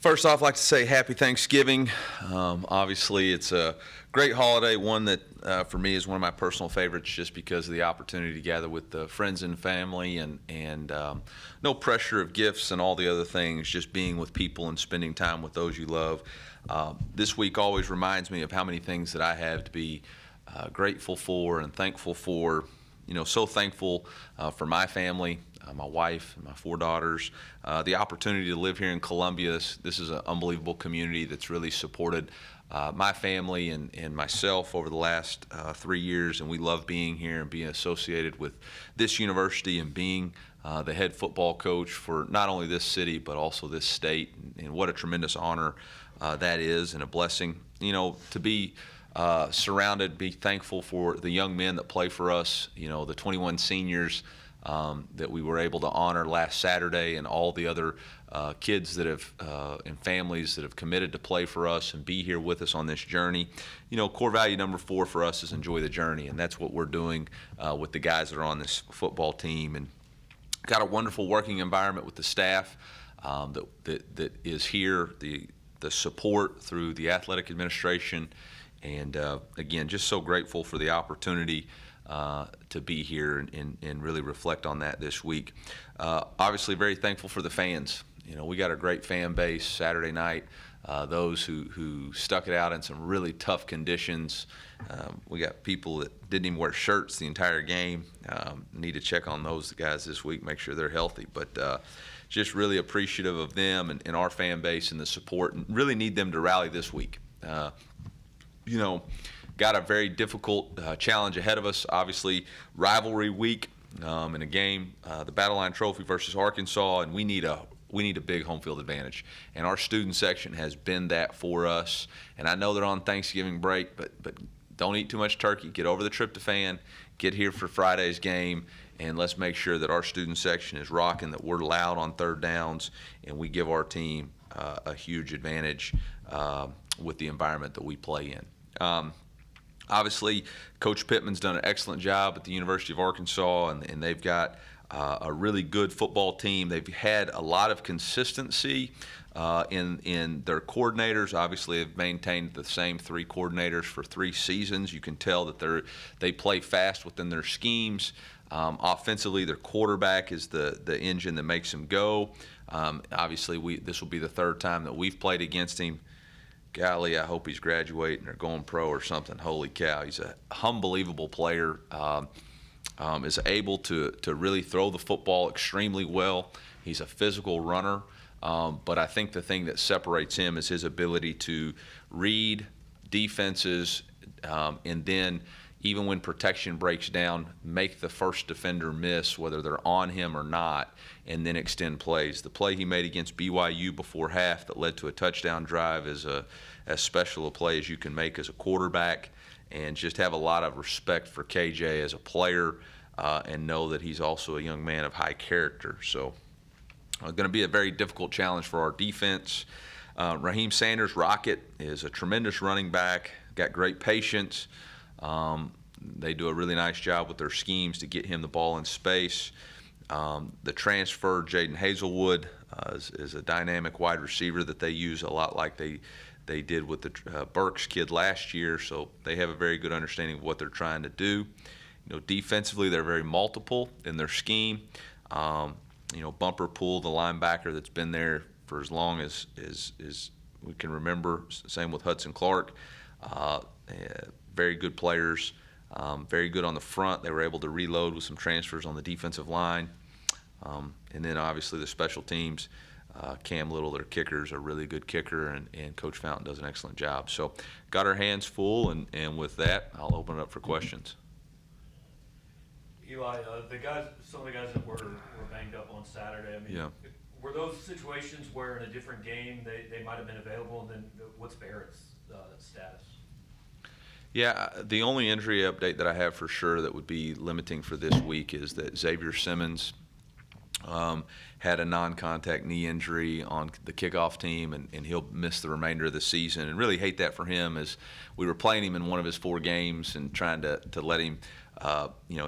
First off, I'd like to say happy Thanksgiving. Obviously, it's a great holiday, one that for me is one of my personal favorites just because of the opportunity to gather with the friends and family and no pressure of gifts and all the other things, just being with people and spending time with those you love. This week always reminds me of how many things that I have to be grateful for and thankful for. You know, so thankful for my family, my wife, and my 4 daughters. The opportunity to live here in Columbia. This is an unbelievable community that's really supported my family and myself over the last 3 years, and we love being here and being associated with this university and being the head football coach for not only this city but also this state. And what a tremendous honor that is, and a blessing. You know, to be surrounded, be thankful for the young men that play for us, you know, the 21 seniors that we were able to honor last Saturday, and all the other kids that have and families that have committed to play for us and be here with us on this journey. You know, core value number 4 for us is enjoy the journey, and that's what we're doing with the guys that are on this football team. And got a wonderful working environment with the staff that is here, the support through the athletic administration. And again, just so grateful for the opportunity to be here and really reflect on that this week. Obviously, very thankful for the fans. You know, we got a great fan base Saturday night. Those who stuck it out in some really tough conditions. We got people that didn't even wear shirts the entire game. Need to check on those guys this week, make sure they're healthy. But just really appreciative of them and our fan base and the support, and really need them to rally this week. You know, got a very difficult challenge ahead of us. Obviously, rivalry week in a game, the Battle Line Trophy versus Arkansas, and we need a big home field advantage. And our student section has been that for us. And I know they're on Thanksgiving break, but don't eat too much turkey. Get over the tryptophan, get here for Friday's game, and let's make sure that our student section is rocking, that we're loud on third downs, and we give our team a huge advantage with the environment that we play in. Obviously, Coach Pittman's done an excellent job at the University of Arkansas, and they've got a really good football team. They've had a lot of consistency in their coordinators. Obviously, they've maintained the same 3 coordinators for 3 seasons. You can tell that they play fast within their schemes. Offensively, their quarterback is the engine that makes them go. Obviously, this will be the 3rd time that we've played against him. Golly, I hope he's graduating or going pro or something. Holy cow, he's an unbelievable player. Is able to really throw the football extremely well. He's a physical runner, but I think the thing that separates him is his ability to read defenses, and then even when protection breaks down, make the first defender miss, whether they're on him or not, and then extend plays. The play he made against BYU before half that led to a touchdown drive is as special a play as you can make as a quarterback, and just have a lot of respect for KJ as a player, and know that he's also a young man of high character. So going to be a very difficult challenge for our defense. Raheem Sanders, Rocket, is a tremendous running back, got great patience. They do a really nice job with their schemes to get him the ball in space. The transfer, Jaden Hazelwood, is a dynamic wide receiver that they use a lot like they did with the Burks kid last year, so they have a very good understanding of what they're trying to do. You know, defensively, they're very multiple in their scheme. You know, Bumper Pool, the linebacker that's been there for as long as we can remember, same with Hudson Clark. Very good players, very good on the front. They were able to reload with some transfers on the defensive line. And then obviously the special teams, Cam Little, their kickers, are a really good kicker, and Coach Fountain does an excellent job. So got our hands full, and with that, I'll open it up for questions. Eli, some of the guys that were banged up on Saturday, I mean, yeah. Were those situations where in a different game they might have been available, and then what's Barrett's status? Yeah, the only injury update that I have for sure that would be limiting for this week is that Xavier Simmons had a non-contact knee injury on the kickoff team, and he'll miss the remainder of the season. And really hate that for him, as we were playing him in one of his 4 games and trying to let him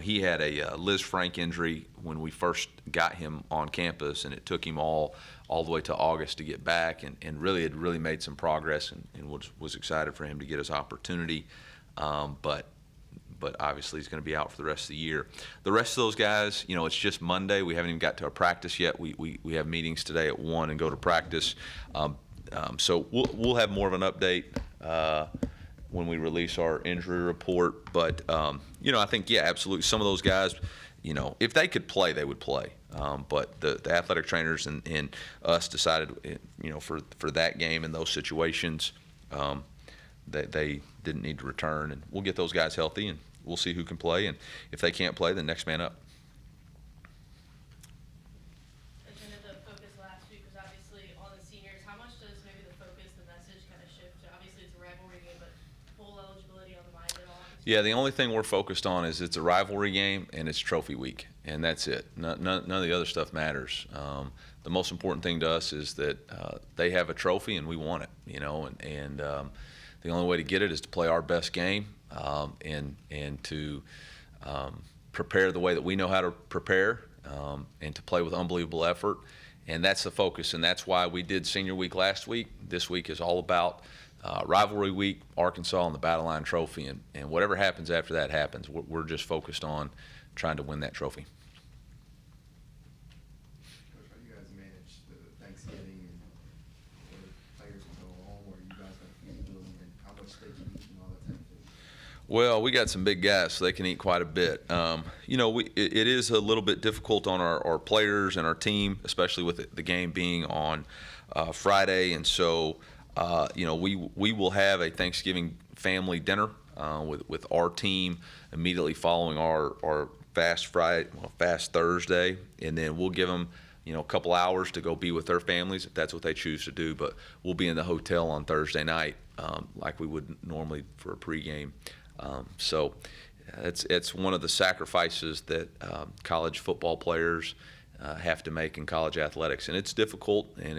he had a Liz Frank injury when we first got him on campus, and it took him all the way to August to get back, and really had really made some progress, and was excited for him to get his opportunity. But obviously he's going to be out for the rest of the year. The rest of those guys, it's just Monday. We haven't even got to our practice yet. We have meetings today at 1 and go to practice. So we'll have more of an update when we release our injury report. But, I think, yeah, absolutely. Some of those guys, if they could play, they would play. But the athletic trainers and us decided, for that game and those situations, they didn't need to return. And we'll get those guys healthy, and we'll see who can play. And if they can't play, then next man up. Agenda, the focus last week was obviously on the seniors. How much does maybe the focus, the message kind of shift? Obviously it's a rivalry game, but full eligibility on the mind at all? Yeah, the only thing we're focused on is it's a rivalry game and it's trophy week, and that's it. None of the other stuff matters. The most important thing to us is that they have a trophy and we want it, and the only way to get it is to play our best game, and to prepare the way that we know how to prepare, and to play with unbelievable effort. And that's the focus, and that's why we did senior week last week. This week is all about rivalry week, Arkansas, and the Battle Line Trophy. And whatever happens after that happens. We're just focused on trying to win that trophy. Coach, how do you guys manage the Thanksgiving and whether players can go home or you guys got to feed the building, and how much steak you eat and all that type of thing? Well, we got some big guys, so they can eat quite a bit. It is a little bit difficult on our players and our team, especially with the game being on Friday. And so, we will have a Thanksgiving family dinner with our team immediately following our fast Thursday, and then we'll give them a couple hours to go be with their families if that's what they choose to do. But we'll be in the hotel on Thursday night like we would normally for a pregame. So it's one of the sacrifices that college football players have to make in college athletics, and it's difficult, and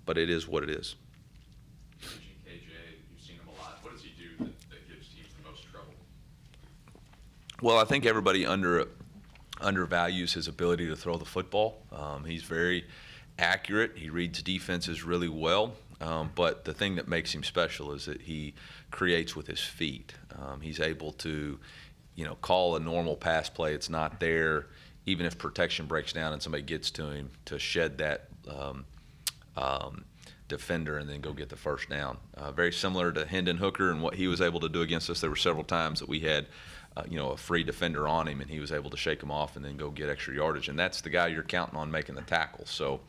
but it is what it is. Coaching KJ, you've seen him a lot. What does he do that gives teams the most trouble? Well, I think everybody undervalues his ability to throw the football. He's very accurate. He reads defenses really well. But the thing that makes him special is that he creates with his feet. He's able to, call a normal pass play. It's not there, even if protection breaks down and somebody gets to him, to shed that defender and then go get the first down. Very similar to Hendon Hooker and what he was able to do against us. There were several times that we had, a free defender on him, and he was able to shake him off and then go get extra yardage. And that's the guy you're counting on making the tackle. So,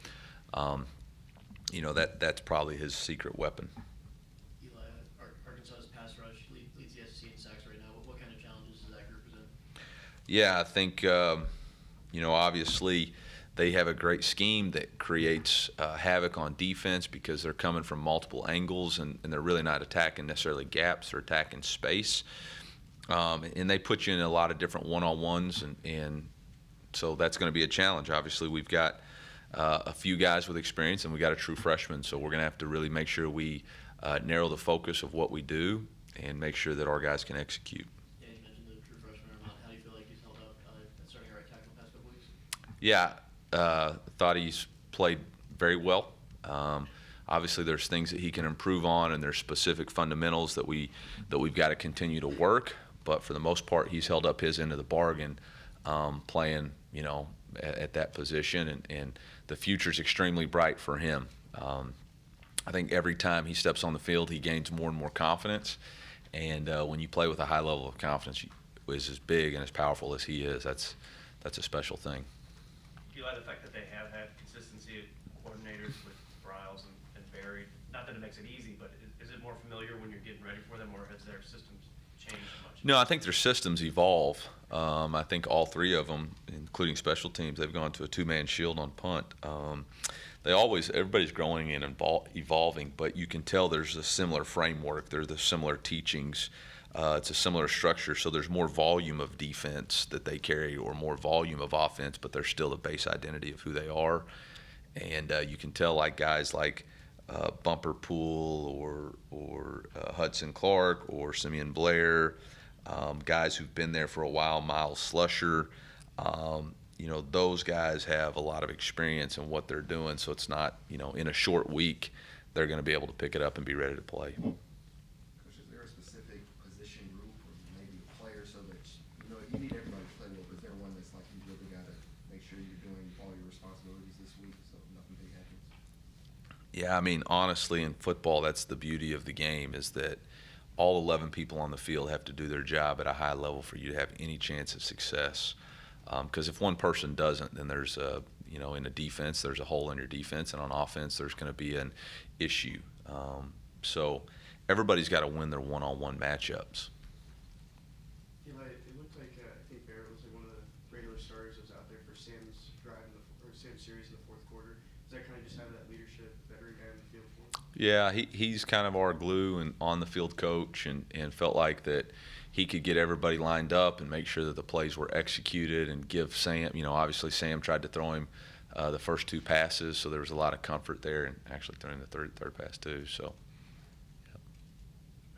that's probably his secret weapon. Eli, Arkansas's pass rush leads the SEC in sacks right now. What kind of challenges does that group present? Yeah, I think, obviously they have a great scheme that creates havoc on defense because they're coming from multiple angles, and they're really not attacking necessarily gaps. They're attacking space. And they put you in a lot of different one-on-ones, and so that's going to be a challenge. Obviously, we've got a few guys with experience, and we got a true freshman, so we're going to have to really make sure we narrow the focus of what we do and make sure that our guys can execute. Yeah, you mentioned the true freshman. How do you feel like he's held up starting at right tackle the past couple weeks? Yeah, thought he's played very well. Obviously, there's things that he can improve on, and there's specific fundamentals that we've got to continue to work. But for the most part, he's held up his end of the bargain, playing, at that position, and the future's extremely bright for him. I think every time he steps on the field, he gains more and more confidence. And when you play with a high level of confidence, is as big and as powerful as he is, that's a special thing. Eli, the fact that they have had consistency of coordinators with Bryles and Barry, not that it makes it easy, but is it more familiar when you're getting ready for them, or has their systems changed much? No, I think their systems evolve. I think all three of them, including special teams, they've gone to a two-man shield on punt. Everybody's growing and evolving, but you can tell there's a similar framework. There's the similar teachings. It's a similar structure, so there's more volume of defense that they carry or more volume of offense, but there's still the base identity of who they are. And you can tell, like guys like Bumper Pool or Hudson Clark or Simeon Blair, guys who've been there for a while, Miles Slusher. Those guys have a lot of experience in what they're doing, so it's not, in a short week, they're going to be able to pick it up and be ready to play. Coach, is there a specific position group or maybe a player so that, you need everybody to play well, but is there one that's like you really got to make sure you're doing all your responsibilities this week so nothing big happens? Yeah, I mean, honestly, in football, that's the beauty of the game is that all 11 people on the field have to do their job at a high level for you to have any chance of success. Because if one person doesn't, then there's in the defense, there's a hole in your defense, and on offense, there's going to be an issue. So everybody's got to win their one-on-one matchups. Eli, it looked like I think Barrett was like one of the regular starters that was out there for Sam's Sam's series in the fourth quarter. Is that kind of just having that leadership, veteran guy in the field for him? Yeah, he's kind of our glue and on-the-field coach, and felt like that he could get everybody lined up and make sure that the plays were executed and give Sam, obviously Sam tried to throw him the first two passes, so there was a lot of comfort there, and actually throwing the third pass too. So.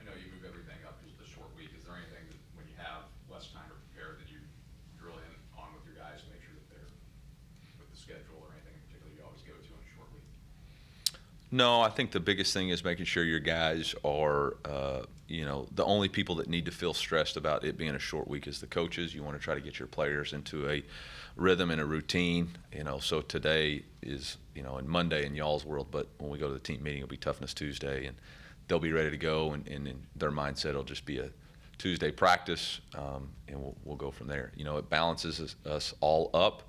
I know you move everything up into the short week. Is there anything that when you have less time to prepare that you drill in on with your guys to make sure that they're with the schedule or anything in particular you always go to in a short week? No, I think the biggest thing is making sure your guys are, the only people that need to feel stressed about it being a short week is the coaches. You want to try to get your players into a rhythm and a routine. So today is, and Monday in y'all's world, but when we go to the team meeting, it'll be Toughness Tuesday, and they'll be ready to go, and in their mindset, it'll just be a Tuesday practice, and we'll go from there. It balances us all up.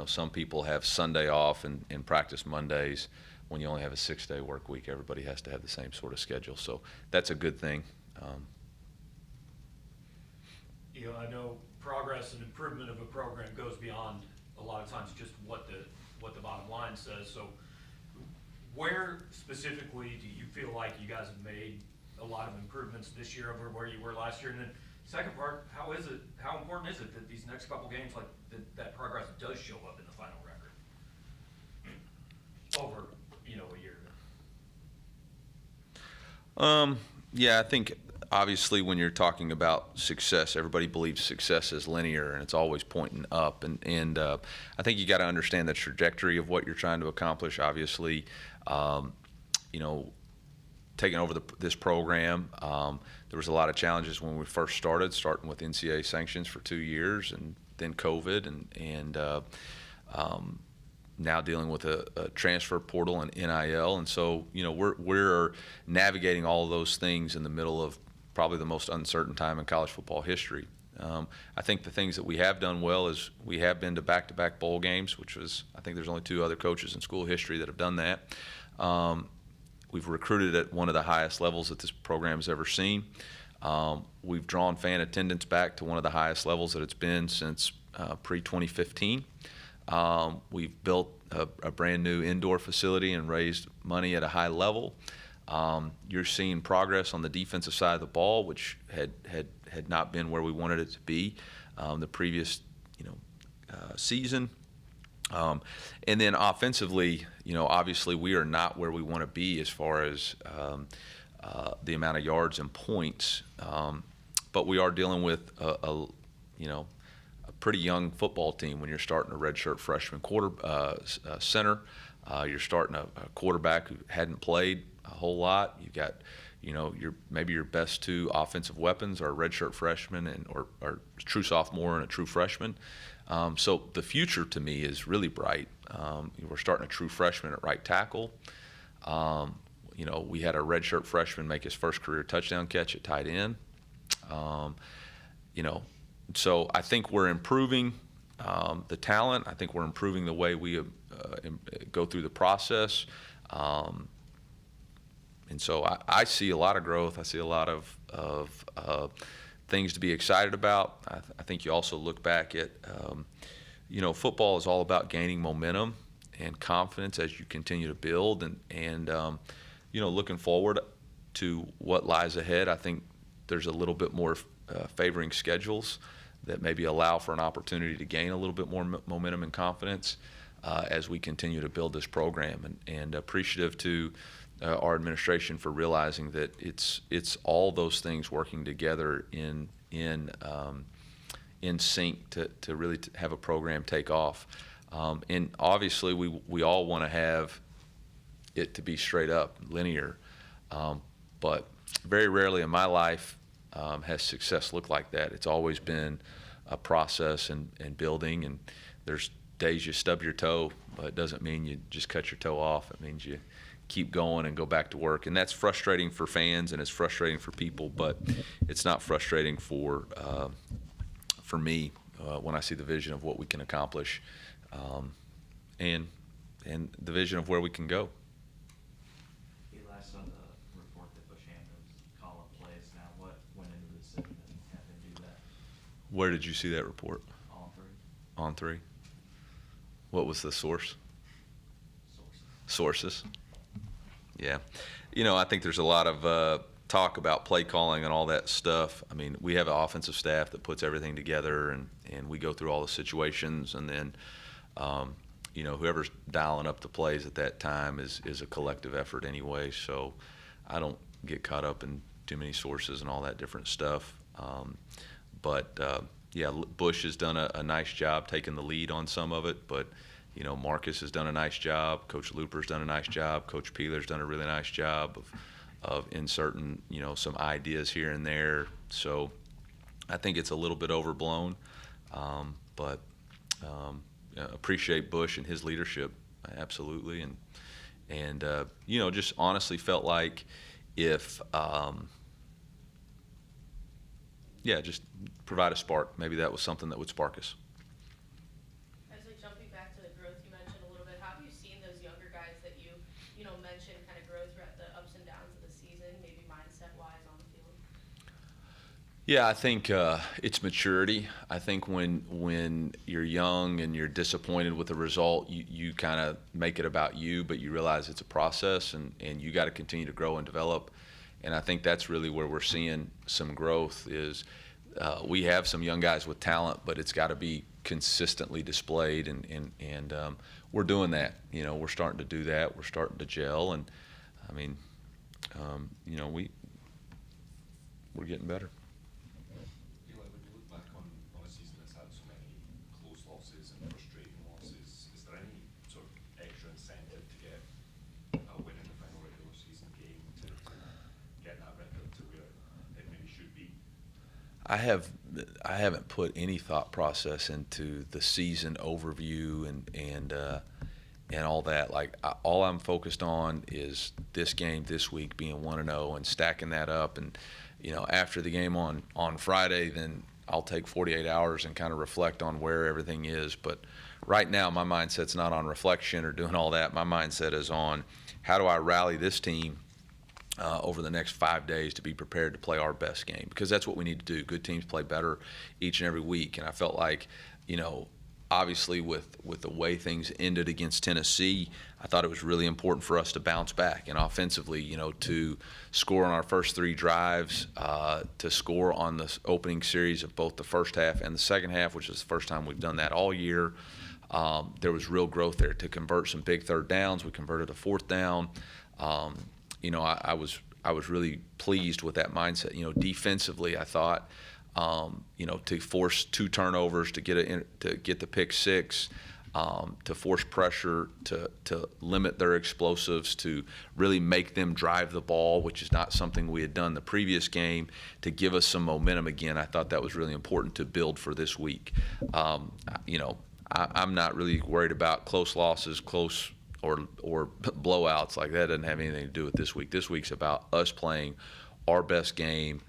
Some people have Sunday off and practice Mondays. When you only have a 6-day work week, everybody has to have the same sort of schedule. So that's a good thing. I know progress and improvement of a program goes beyond a lot of times just what the bottom line says. So where specifically do you feel like you guys have made a lot of improvements this year over where you were last year? And then second part, how important is it that these next couple games, like that progress does show up in the final record over a year? Yeah, I think obviously when you're talking about success, everybody believes success is linear and it's always pointing up. And I think you got to understand the trajectory of what you're trying to accomplish. Obviously, taking over this program, there was a lot of challenges when we first starting with NCAA sanctions for 2 years, and then COVID, and now dealing with a transfer portal and NIL. And so, we're navigating all of those things in the middle of probably the most uncertain time in college football history. I think the things that we have done well is we have been to back-to-back bowl games, which was, I think there's only 2 other coaches in school history that have done that. We've recruited at one of the highest levels that this program's ever seen. We've drawn fan attendance back to one of the highest levels that it's been since pre-2015. We've built a brand new indoor facility and raised money at a high level. You're seeing progress on the defensive side of the ball, which had not been where we wanted it to be the previous season. And then offensively, obviously we are not where we want to be as far as the amount of yards and points, but we are dealing with a pretty young football team when you're starting a redshirt freshman center. You're starting a quarterback who hadn't played a whole lot. You've got, maybe your best 2 offensive weapons are a redshirt freshman or true sophomore and a true freshman. So the future to me is really bright. We're starting a true freshman at right tackle. We had a redshirt freshman make his first career touchdown catch at tight end. So I think we're improving the talent. I think we're improving the way we go through the process. And so I see a lot of growth. I see a lot of things to be excited about. I think you also look back at, football is all about gaining momentum and confidence as you continue to build. And looking forward to what lies ahead, I think there's a little bit more favoring schedules that maybe allow for an opportunity to gain a little bit more momentum and confidence as we continue to build this program. And appreciative to our administration for realizing that it's all those things working together in sync to really have a program take off. And obviously, we all want to have it to be straight up, linear. But very rarely in my life has success looked like that. It's always been a process and building, and there's days you stub your toe, but it doesn't mean you just cut your toe off. It means you keep going and go back to work. And that's frustrating for fans, and it's frustrating for people, but it's not frustrating for me when I see the vision of what we can accomplish, and the vision of where we can go. Eli, I saw the report that Bushampton's calling plays now. What went into the decision to have him do that? Where did you see that report? On three On 3? What was the source? sources. Sources? Yeah. I think there's a lot of talk about play calling and all that stuff. I mean, we have an offensive staff that puts everything together, and we go through all the situations, and then whoever's dialing up the plays at that time is a collective effort anyway. So I don't get caught up in too many sources and all that different stuff. But Bush has done a nice job taking the lead on some of it, but Marcus has done a nice job. Coach Looper's done a nice job. Coach Peeler's done a really nice job of inserting some ideas here and there. So I think it's a little bit overblown, but appreciate Bush and his leadership, absolutely, and just honestly felt like if just provide a spark. Maybe that was something that would spark us. As like jumping back to the growth you mentioned a little bit, how have you seen those younger guys that you mentioned kind of grow throughout the ups and downs of the season, maybe mindset wise on the field? Yeah, I think it's maturity. I think when you're young and you're disappointed with the result, you kind of make it about you, but you realize it's a process, and you got to continue to grow and develop. And I think that's really where we're seeing some growth is we have some young guys with talent, but it's got to be consistently displayed, and we're doing that. We're starting to do that. We're starting to gel, and I mean, we're getting better. Eli, when you look back on a season that's had so many close losses and frustrating losses, is there any sort of extra incentive to get a win in the final regular season game to get that record to where it maybe should be? I haven't put any thought process into the season overview and all that. Like all I'm focused on is this game this week being 1-0 and stacking that up. And after the game on Friday, then I'll take 48 hours and kind of reflect on where everything is. But right now, my mindset's not on reflection or doing all that. My mindset is on how do I rally this team over the next 5 days to be prepared to play our best game, because that's what we need to do. Good teams play better each and every week, and I felt like, obviously with the way things ended against Tennessee, I thought it was really important for us to bounce back and offensively, to score on our first 3 drives, to score on the opening series of both the first half and the second half, which is the first time we've done that all year. There was real growth there to convert some big third downs. We converted a 4th down. I was really pleased with that mindset. Defensively, I thought, to force 2 turnovers, to get the pick 6, to force pressure, to limit their explosives, to really make them drive the ball, which is not something we had done the previous game, to give us some momentum again. I thought that was really important to build for this week. I'm not really worried about close losses, or blowouts. Like that doesn't have anything to do with this week. This week's about us playing our best game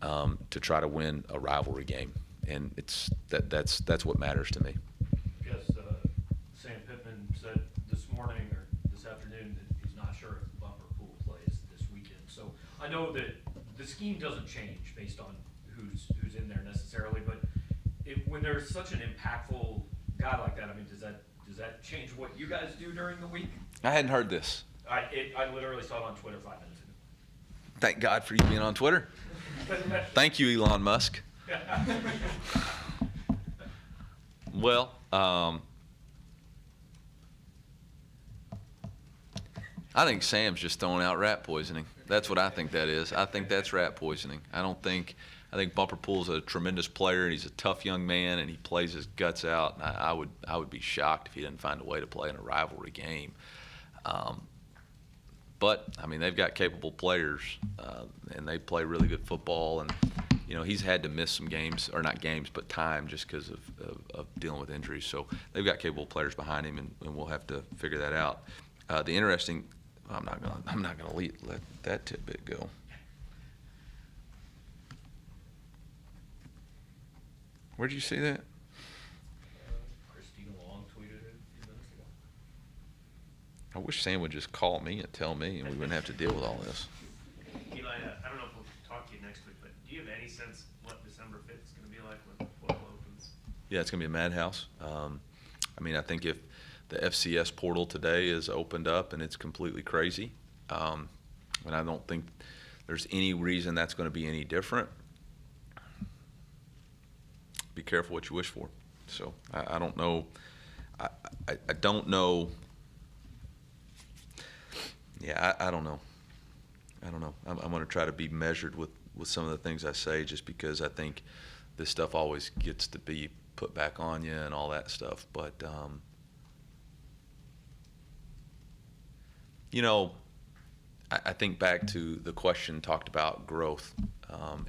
to try to win a rivalry game, and that's what matters to me. Yes, Sam Pittman said this morning or this afternoon that he's not sure if Bumper Pool plays this weekend. So I know that the scheme doesn't change based on who's in there necessarily, but when there's such an impactful guy like that, I mean, does that change what you guys do during the week? I hadn't heard this. I literally saw it on Twitter 5 minutes ago. Thank God for you being on Twitter. Thank you, Elon Musk. Well, I think Sam's just throwing out rat poisoning. That's what I think that is. I think that's rat poisoning. I think Bumper Pool's a tremendous player, and he's a tough young man, and he plays his guts out. And I would be shocked if he didn't find a way to play in a rivalry game. But I mean, they've got capable players, and they play really good football. And he's had to miss some games, or not games, but time, just because of dealing with injuries. So they've got capable players behind him, and we'll have to figure that out. The interesting, I'm not gonna let that tidbit go. Where'd you see that? Christina Long tweeted it a few minutes ago. I wish Sam would just call me and tell me, and we wouldn't have to deal with all this. Eli, I don't know if we'll talk to you next week, but do you have any sense what December 5th is gonna be like when the portal opens? Yeah, it's gonna be a madhouse. I mean, I think if the FCS portal today is opened up and it's completely crazy, and I don't think there's any reason that's going to be any different. Be careful what you wish for. So I don't know. I don't know. Yeah, I don't know. I don't know. I'm going to try to be measured with some of the things I say, just because I think this stuff always gets to be put back on you and all that stuff. But I think back to the question talked about growth,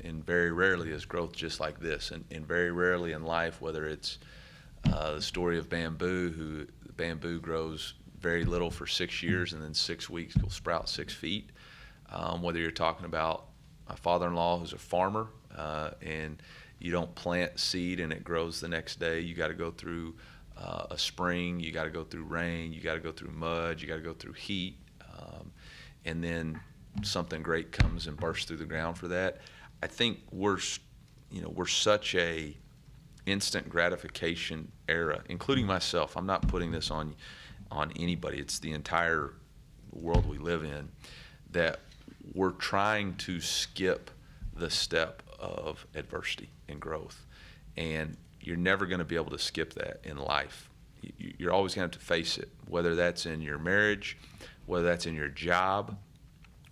and very rarely is growth just like this, and very rarely in life, whether it's the story of bamboo, who bamboo grows very little for 6 years and then 6 weeks will sprout 6 feet, whether you're talking about my father-in-law who's a farmer, and you don't plant seed and it grows the next day. You got to go through a spring, you got to go through rain, you got to go through mud, you got to go through heat, and then something great comes and bursts through the ground for that. I think we're such a instant gratification era, including myself. I'm not putting this on anybody. It's the entire world we live in, that we're trying to skip the step of adversity and growth. And you're never going to be able to skip that in life. You're always going to have to face it, whether that's in your marriage, whether that's in your job,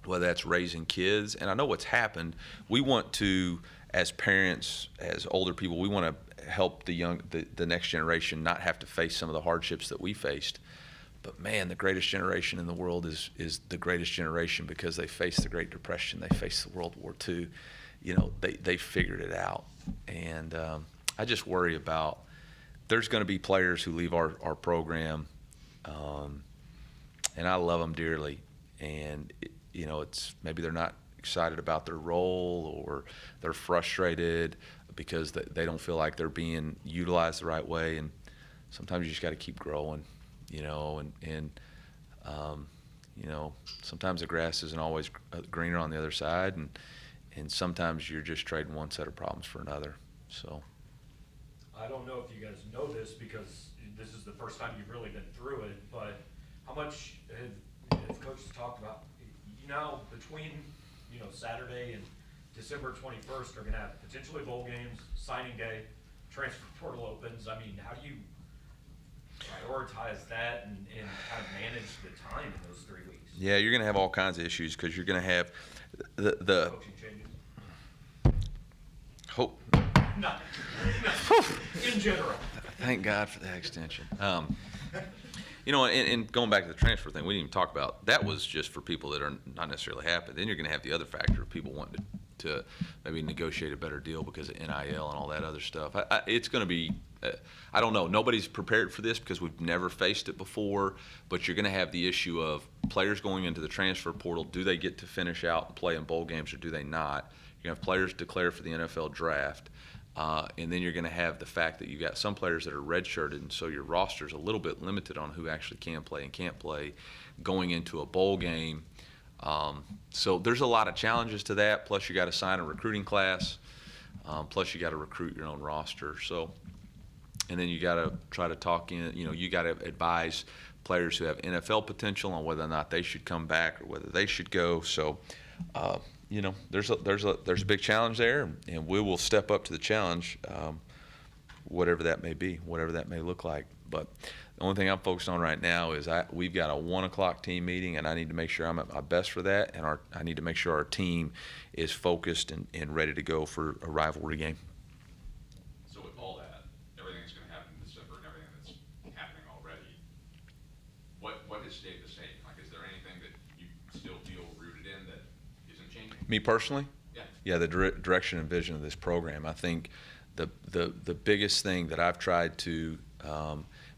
whether that's raising kids. And I know what's happened. We want to, as parents, as older people, we want to help the next generation not have to face some of the hardships that we faced. But man, the greatest generation in the world is the greatest generation, because they faced the Great Depression, they faced the World War II. They figured it out. And I just worry about, there's going to be players who leave our program, and I love them dearly, and it's maybe they're not excited about their role, or they're frustrated because they don't feel like they're being utilized the right way. And sometimes you just got to keep growing, and sometimes the grass isn't always greener on the other side, and sometimes you're just trading one set of problems for another. So I don't know if you guys know this, because this is the first time you've really been through it, but how much have coaches talked about, between, Saturday and December 21st are going to have potentially bowl games, signing day, transfer portal opens. I mean, how do you prioritize that and kind of manage the time in those 3 weeks? yeah, you're going to have all kinds of issues, because you're going to have the Coaching changes? hope. Not in general. Thank God for that extension. And going back to the transfer thing, we didn't even talk about, that was just for people that are not necessarily happy. Then you're going to have the other factor of people wanting to maybe negotiate a better deal because of NIL and all that other stuff. It's going to be, I don't know. Nobody's prepared for this because we've never faced it before, but you're going to have the issue of players going into the transfer portal. Do they get to finish out and play in bowl games, or do they not? You're going to have players declare for the NFL draft. And then you're going to have the fact that you've got some players that are redshirted, and so your roster's a little bit limited on who actually can play and can't play going into a bowl game. So there's a lot of challenges to that. Plus, you got to sign a recruiting class. Plus, you got to recruit your own roster. So, and then you got to try to talk in. You got to advise players who have NFL potential on whether or not they should come back or whether they should go. So. There's a big challenge there, and we will step up to the challenge, whatever that may be, whatever that may look like. But The only thing I'm focused on right now is we've got a 1 o'clock team meeting, and I need to make sure I'm at my best for that, and I need to make sure our team is focused and ready to go for a rivalry game. So with all that, everything that's going to happen in December and everything that's happening already, what has stayed the same? Like, is there anything that you still feel rooted in that isn't changing? Me personally? Yeah. Yeah, the direction and vision of this program. I think the biggest thing that I've tried to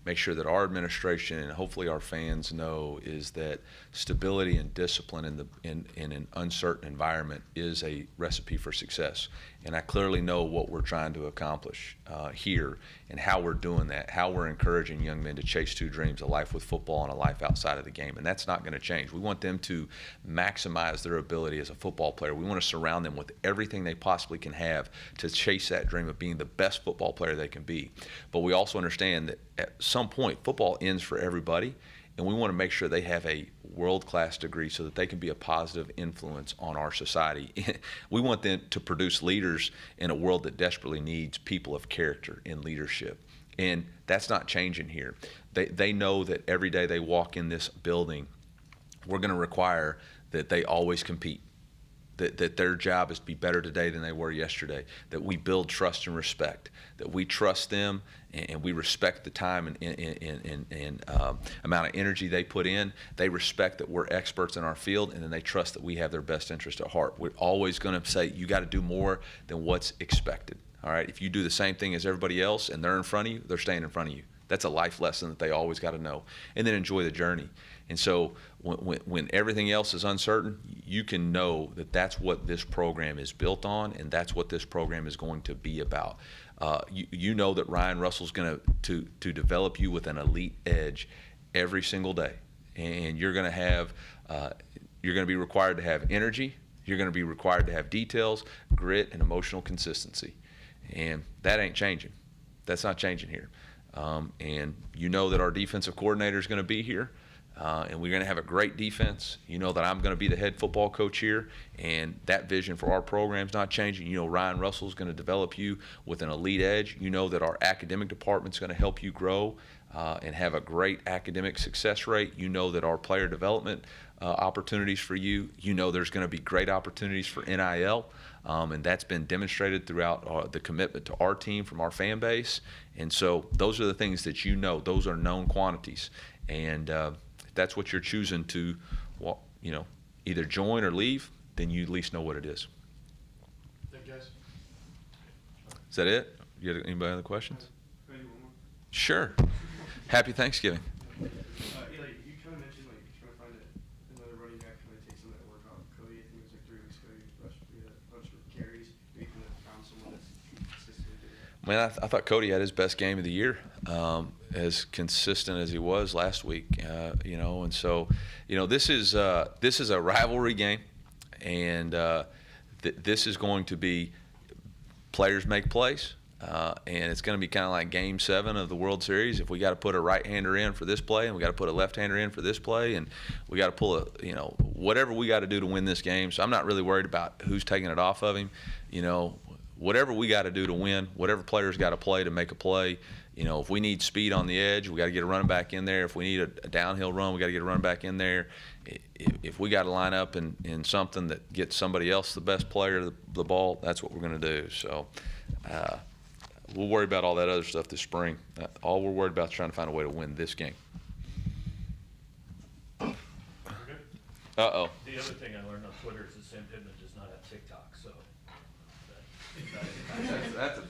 make sure that our administration and hopefully our fans know is that stability and discipline in an uncertain environment is a recipe for success. And I clearly know what we're trying to accomplish here and how we're doing that, how we're encouraging young men to chase two dreams, a life with football and a life outside of the game. And that's not going to change. We want them to maximize their ability as a football player. We want to surround them with everything they possibly can have to chase that dream of being the best football player they can be. But we also understand that at some point, football ends for everybody, and we want to make sure they have a world-class degree so that they can be a positive influence on our society. We want them to produce leaders in a world that desperately needs people of character in leadership. And that's not changing here. They know that every day they walk in this building, we're going to require that they always compete. That their job is to be better today than they were yesterday, that we build trust and respect, that we trust them and we respect the time and amount of energy they put in. They respect that we're experts in our field, and then they trust that we have their best interest at heart. We're always going to say, you got to do more than what's expected. All right, if you do the same thing as everybody else and they're in front of you, they're staying in front of you. That's a life lesson that they always got to know. And then enjoy the journey. And so when everything else is uncertain, you can know that that's what this program is built on, and that's what this program is going to be about. You know that Ryan Russell's going to develop you with an elite edge every single day. And you're going to be required to have energy. You're going to be required to have details, grit, and emotional consistency. And that ain't changing. That's not changing here. And you know that our defensive coordinator is going to be here, and we're going to have a great defense. You know that I'm going to be the head football coach here, and that vision for our program is not changing. You know Ryan Russell is going to develop you with an elite edge. You know that our academic department is going to help you grow and have a great academic success rate. You know that our player development opportunities for you. You know there's going to be great opportunities for NIL. And that's been demonstrated throughout the commitment to our team from our fan base. And so those are the things that you know. Those are known quantities. And if that's what you're choosing to, either join or leave, then you at least know what it is. Thank you, guys. Is that it? You got anybody other questions? Can I do one more? Sure. Happy Thanksgiving. Eli, you kind of mentioned like trying to find another running back, kind of take some of that work off Cody. I think it was like 3 weeks ago. You rushed a bunch of carries. Maybe you kind of found someone that's consistent. Man, I thought Cody had his best game of the year, as consistent as he was last week. And so, this is a rivalry game, and this is going to be players make plays. And it's going to be kind of like Game 7 of the World Series. If we got to put a right-hander in for this play, and we got to put a left-hander in for this play, and we got to pull whatever we got to do to win this game. So I'm not really worried about who's taking it off of him. Whatever we got to do to win, whatever players got to play to make a play. If we need speed on the edge, we got to get a running back in there. If we need a downhill run, we got to get a running back in there. If we got to line up in something that gets somebody else the best player of the ball, that's what we're going to do. So. We'll worry about all that other stuff this spring. All we're worried about is trying to find a way to win this game. We're good? Uh-oh. The other thing I learned on Twitter is that Sam Pittman does not have TikTok, so. That's a